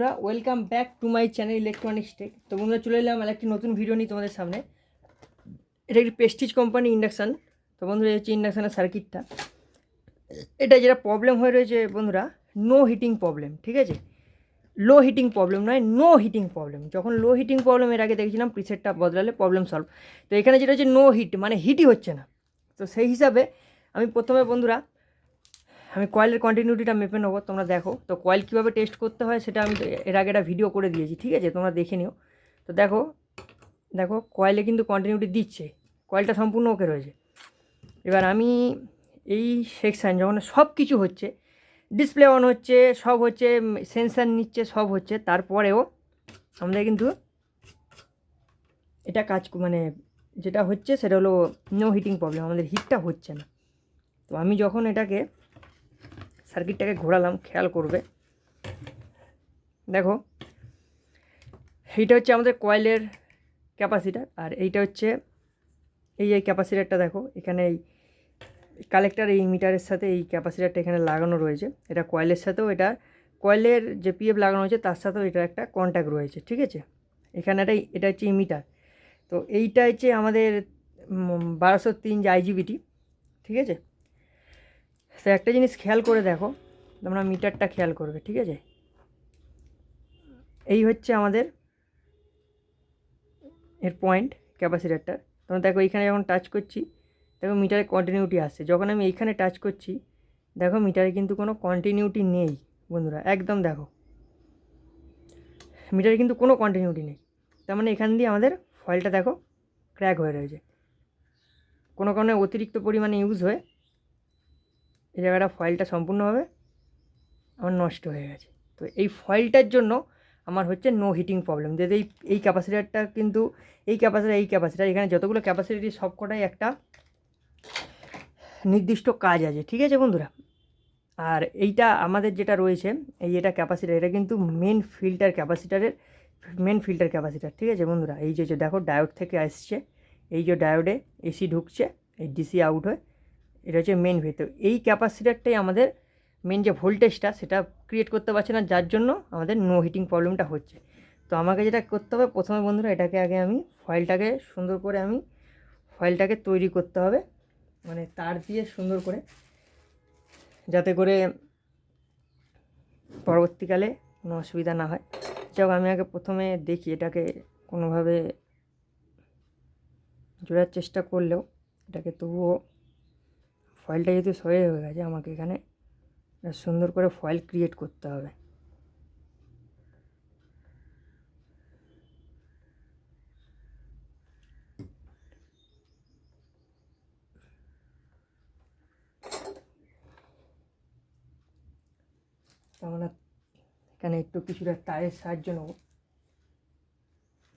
বন্ধুরা, welcome back to my channel electronics tech. তো বন্ধুরা, চলে এলাম একটি নতুন ভিডিও নিয়ে তোমাদের সামনে। এটা একটি প্রেস্টিজ কোম্পানি ইন্ডাকশান। তো বন্ধুরা, এই হচ্ছে ইন্ডাকশানের সার্কিটটা। এটা যেটা প্রবলেম হয়ে রয়েছে বন্ধুরা, নো হিটিং প্রবলেম। ঠিক আছে, লো হিটিং প্রবলেম নয়, নো হিটিং প্রবলেম। যখন লো হিটিং প্রবলেম এর আগে দেখেছিলাম প্রিসেটটা বদলালে প্রবলেম সলভ। তো এখানে যেটা হচ্ছে নো হিট, মানে হিটই হচ্ছে না। তো সেই হিসাবে আমি প্রথমে বন্ধুরা কয়েলের কন্টিনিউটিটা মেপে নেবো। তোমরা দেখো তো কয়েল কীভাবে টেস্ট করতে হয় সেটা আমি এর আগে একটা ভিডিও করে দিয়েছি। ঠিক আছে, তোমরা দেখে নিও। তো দেখো দেখো কয়েলে কিন্তু কন্টিনিউটি দিচ্ছে, কয়েলটা সম্পূর্ণ ওকে রয়েছে। এবার আমি এই সেকশান যখন সব কিছু হচ্ছে, ডিসপ্লে অন হচ্ছে, সব হচ্ছে, সেন্সার নিচ্ছে, সব হচ্ছে, তারপরেও আমাদের কিন্তু এটা মানে যেটা হচ্ছে সেটা হলো নো হিটিং প্রবলেম, আমাদের হিটটা হচ্ছে না। তো আমি যখন এটাকে সার্কিটটাকে ঘোরালাম, খেয়াল করবে, দেখো এইটা হচ্ছে আমাদের কয়েলের ক্যাপাসিটার, আর এইটা হচ্ছে এই ক্যাপাসিটারটা। দেখো এখানে এই কালেক্টার, এই মিটারের সাথে এই ক্যাপাসিটারটা এখানে লাগানো রয়েছে। এটা কয়েলের সাথেও, এটা কয়েলের যে পিএফ লাগানো হয়েছে তার সাথেও এটা একটা কন্ট্যাক্ট রয়েছে। ঠিক আছে, এখানে এটা হচ্ছে মিটার। তো এইটা হচ্ছে আমাদের 1203 যে আইজিবিটি। ঠিক আছে, তো একটা জিনিস খেয়াল করে দেখো, তোমরা মিটারটা খেয়াল করবে। ঠিক আছে, এই হচ্ছে আমাদের এর পয়েন্ট ক্যাপাসিটারটা। তোমরা দেখো এইখানে যখন টাচ করছি, দেখো মিটারে কন্টিনিউটি আসছে। যখন আমি এইখানে টাচ করছি, দেখো মিটারে কিন্তু কোনো কন্টিনিউটি নেই বন্ধুরা, একদম দেখো মিটারে কিন্তু কোনো কন্টিনিউটি নেই। তার মানে এখান দিয়ে আমাদের ফয়েলটা দেখো ক্র্যাক হয়ে রয়েছে, কোনো কারণে অতিরিক্ত পরিমাণে ইউজ হয়ে এই জায়গাটা ফয়েলটা সম্পূর্ণভাবে আমার নষ্ট হয়ে গেছে। তো এই ফয়েলটার জন্য আমার হচ্ছে নো হিটিং প্রবলেম। যে এই ক্যাপাসিটারটা কিন্তু এই ক্যাপাসিটার এখানে যতগুলো ক্যাপাসিটি সবকটাই একটা নির্দিষ্ট কাজ আছে। ঠিক আছে বন্ধুরা, আর এইটা আমাদের যেটা রয়েছে এই এটা ক্যাপাসিটার, এটা কিন্তু মেন ফিল্টার ক্যাপাসিটার। ঠিক আছে বন্ধুরা, এই যে দেখো ডায়োড থেকে আসছে, এই যে ডায়োডে এসি ঢুকছে, এই ডিসি আউট হয়, এটা হচ্ছে মেন ভেতর। এই ক্যাপাসিটারটাই আমাদের মেন যে ভোল্টেজটা সেটা ক্রিয়েট করতে পারছে না, যার জন্য আমাদের নো হিটিং প্রবলেমটা হচ্ছে। তো আমাকে যেটা করতে হবে প্রথমে বন্ধুরা, এটাকে আগে আমি ফয়েলটাকে সুন্দর করে ফয়েলটাকে তৈরি করতে হবে, মানে তার দিয়ে সুন্দর করে, যাতে করে পরবর্তীকালে কোনো অসুবিধা না হয়। যাই হোক, আমি আগে প্রথমে দেখি এটাকে কোনোভাবে জোড়ার চেষ্টা করলেও এটাকে তবুও ফয়েলটা যেহেতু সরে হয়ে গেছে, আমাকে এখানে সুন্দর করে ফয়েল ক্রিয়েট করতে হবে। আমরা এখানে একটু কিছুটা তারের সাহায্য নেব,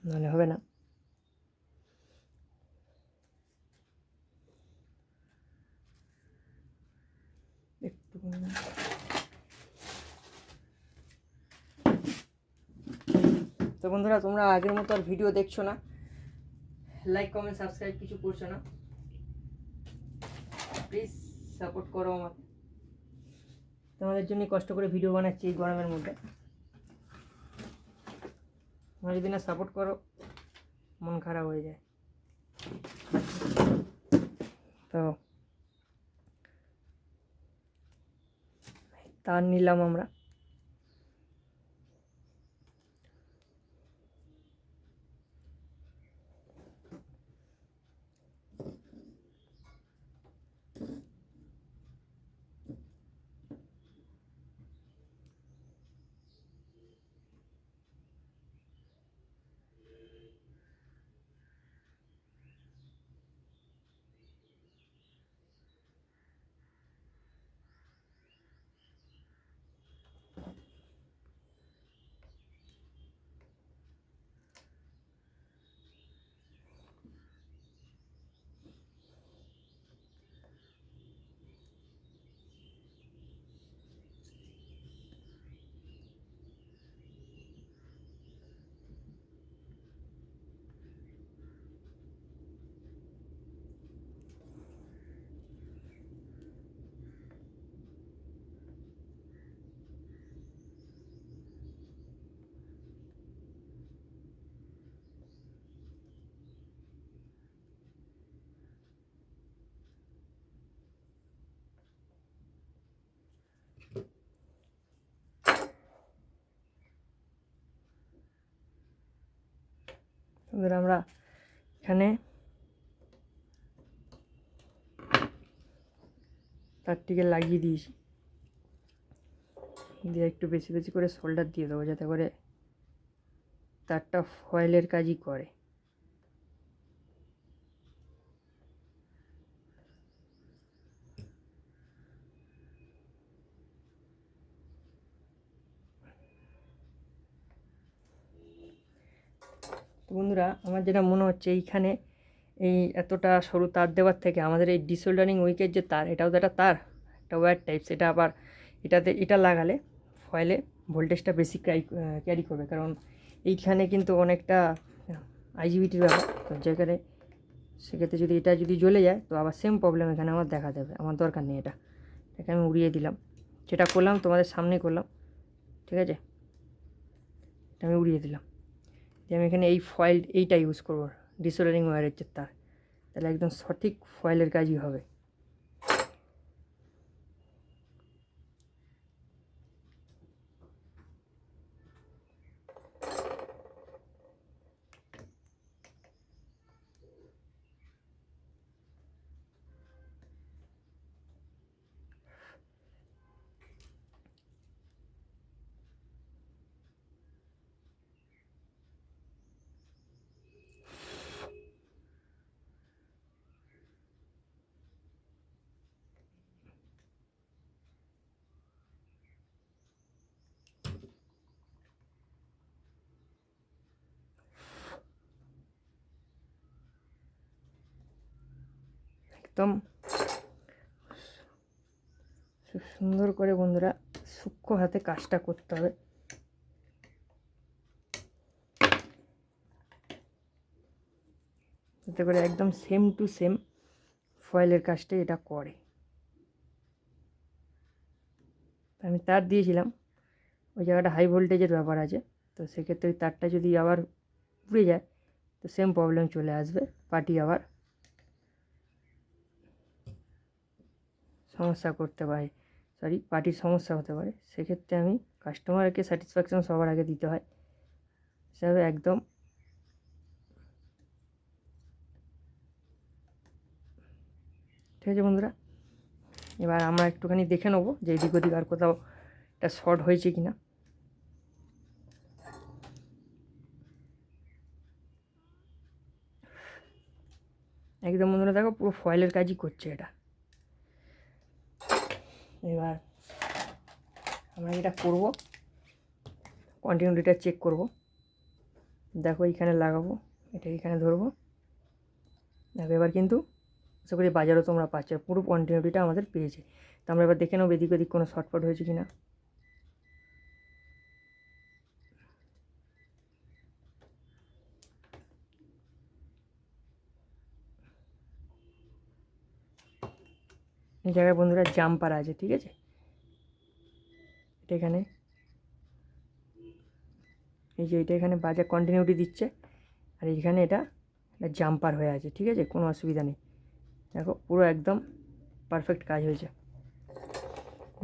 নাহলে হবে না। একটু তো বন্ধুরা, তোমরা আগের মতো আর ভিডিও দেখছো না, লাইক কমেন্ট সাবস্ক্রাইব কিছু করছো না, প্লিজ সাপোর্ট করো আমাকে। তোমাদের জন্য কষ্ট করে ভিডিও বানাচ্ছি এই গরমের মধ্যে। তোমরা যদি না সাপোর্ট করো মন খারাপ হয়ে যায়। তো তার নিলাম আমরা, বন্ধুরা আমরা এখানে তারটিকে লাগিয়ে দিয়েছি, দিয়ে একটু বেশি বেশি করে সোল্ডার দিয়ে দেবো যাতে করে তারটা ফয়েলের কাজই করে। তো বন্ধুরা আমার যেটা মনে হচ্ছে এইখানে এই এতটা সরু তার দেওয়ার থেকে আমাদের এই ডিসোল্ডারিং উইকের যে তার, এটাও তো একটা তার, একটা ওয়্যার টাইপ, সেটা আবার এটা লাগালে ফয়েলে ভোল্টেজটা বেশি ক্যারি করবে, কারণ এইখানে কিন্তু অনেকটা আইজিবিটির ব্যাপার। তো যেখানে সেক্ষেত্রে যদি এটা জ্বলে যায় তো আবার সেম প্রবলেম এখানে আমার দেখা দেবে, আমার দরকার নেই। এটাকে আমি উড়িয়ে দিলাম, যেটা করলাম তোমাদের সামনে করলাম, ঠিক আছে। এটা আমি উড়িয়ে দিলাম, যে আমি এখানে এই ফয়েল এইটা ইউজ করবো, ডিসোল্ডারিং ওয়্যারের যে তার, তাহলে একদম সঠিক ফয়েলের কাজই হবে। একদম সুন্দর করে বন্ধুরা সূক্ষ্ম হাতে কাজটা করতে হবে, যাতে করে একদম সেম টু সেম ফয়েলের কাজটাই এটা করে। আমি তার দিয়েছিলাম, ওই জায়গাটা হাই ভোল্টেজের ব্যাপার আছে, তো সেক্ষেত্রে ওই তারটা যদি আবার উড়ে যায় তো সেম প্রবলেম চলে আসবে, পার্টি আবার সমস্যা করতে পারে, পার্টির সমস্যা হতে পারে। সেক্ষেত্রে আমি কাস্টমারকে স্যাটিসফ্যাকশন সবার আগে দিতে হয়, হিসাবে একদম ঠিক আছে বন্ধুরা। এবার আমরা একটুখানি দেখে নেবো যে এদিক ওদিক আর কোথাও এটা শর্ট হয়েছে কি না। একদম বন্ধুরা দেখো পুরো ফয়েলের কাজই করছে এটা। এবার আমরা এটা করব, কন্টিনিউটিটা চেক করব। দেখো এইখানে লাগাবো, এটা এইখানে ধরবো, দেখো এবার কিন্তু আশা করি বাজারও তোমরা পাচ্ছ, পুরো কন্টিনিউটিটা আমাদের পেয়েছে। তো আমরা এবার দেখে নেবো এদিক ওদিক কোনো শর্টফট হয়েছে কি না। এই জায়গায় বন্ধুরা জাম্পার আছে, ঠিক আছে। এটা এখানে এই যে এটা এখানে বাজার কন্টিনিউটি দিচ্ছে, আর এইখানে এটা জাম্পার হয়ে আছে, ঠিক আছে, কোনো অসুবিধা নেই। দেখো পুরো একদম পারফেক্ট কাজ হয়েছে।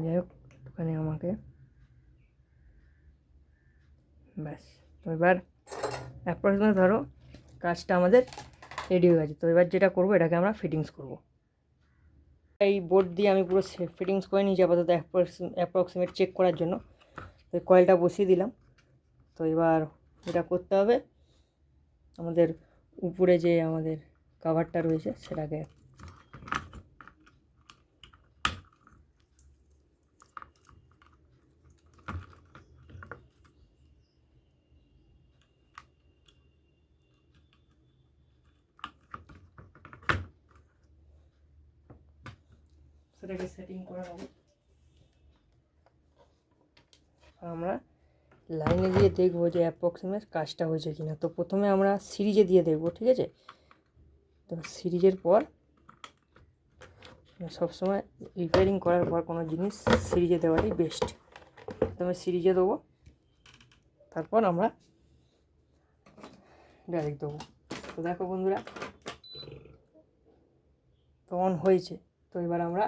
যাই হোক ওখানে আমাকে ব্যাস, তো এবার অ্যাপ্রক্সিমেট ধরো কাজটা আমাদের রেডি হয়ে গেছে। তো এবার যেটা করবো এটাকে আমরা ফিটিংস করব। এই বোর্ড দিয়ে আমি পুরো ফিটিংস করে নিয়েছি আপাতত অ্যাপ্রক্সিমেট চেক করার জন্য। তো কয়েলটা বসিয়ে দিলাম। তো এবার যেটা করতে হবে, আমাদের উপরে যে আমাদের কাভারটা রয়েছে সেটাকে সেটিং করে নেব। আমরা লাইনে দিয়ে দেখবো যে অ্যাপ্রক্সিমেট কাজটা হয়েছে কিনা। তো প্রথমে আমরা সিরিজে দিয়ে দেখবো, ঠিক আছে। তো সিরিজের পর সবসময় রিপেয়ারিং করার পর কোনো জিনিস সিরিজে দেওয়াটাই বেস্ট। প্রথমে সিরিজে দেবো, তারপর আমরা ডাইরেক্ট দেবো। তো দেখো বন্ধুরা তো অন হয়েছে। তো এবার আমরা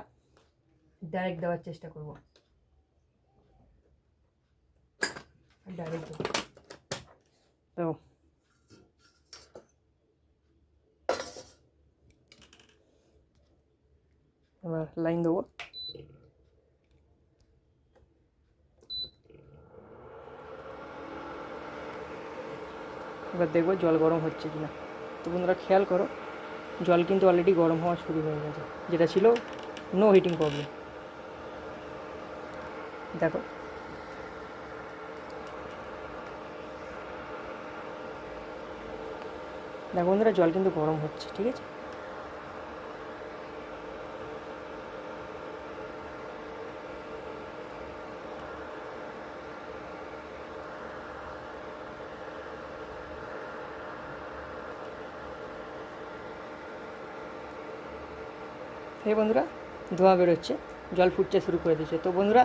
ডাইরেক্ট দেওয়ার চেষ্টা করব, ডাইরেক্ট দেবো। তো লাইন দেবো। এবার দেখবো জল গরম হচ্ছে কি না। তো বন্ধুরা খেয়াল করো, জল কিন্তু অলরেডি গরম হওয়া শুরু হয়ে গেছে, যেটা ছিল নো হিটিং প্রবলেম। দেখো দেখো বন্ধুরা, জল কিন্তু গরম হচ্ছে, ঠিক আছে। এই বন্ধুরা ধোঁয়া বেরোচ্ছে, জল ফুটতে শুরু করে দিয়েছে। তো বন্ধুরা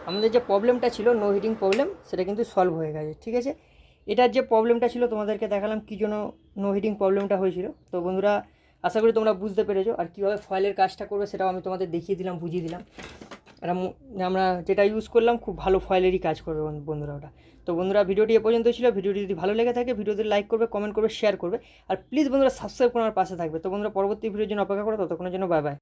আমাদের যে প্রবলেমটা ছিল নো হিটিং প্রবলেম, সেটা কিন্তু সলভ হয়ে গেছে, ঠিক আছে। এটার যে প্রবলেমটা ছিল তোমাদেরকে দেখালাম কী জন্য নো হিটিং প্রবলেমটা হয়েছিল। তো বন্ধুরা আশা করি তোমরা বুঝতে পেরেছো, আর কীভাবে ফয়েলের কাজটা করবে সেটাও আমি তোমাদের দেখিয়ে দিলাম, বুঝিয়ে দিলাম। আর আমরা যেটা ইউজ করলাম খুব ভালো ফয়েলেরই কাজ করবে বন্ধুরা ওটা। তো বন্ধুরা ভিডিওটি এ পর্যন্ত ছিল। ভিডিওটি যদি ভালো লেগে থাকে ভিডিওতে লাইক করবে, কমেন্ট করবে, শেয়ার করবে, আর প্লিজ বন্ধুরা সাবস্ক্রাইব করে আমার পাশে থাকবে। তো বন্ধুরা পরবর্তী ভিডিওর জন্য অপেক্ষা করো, ততক্ষণের জন্য বাই বাই।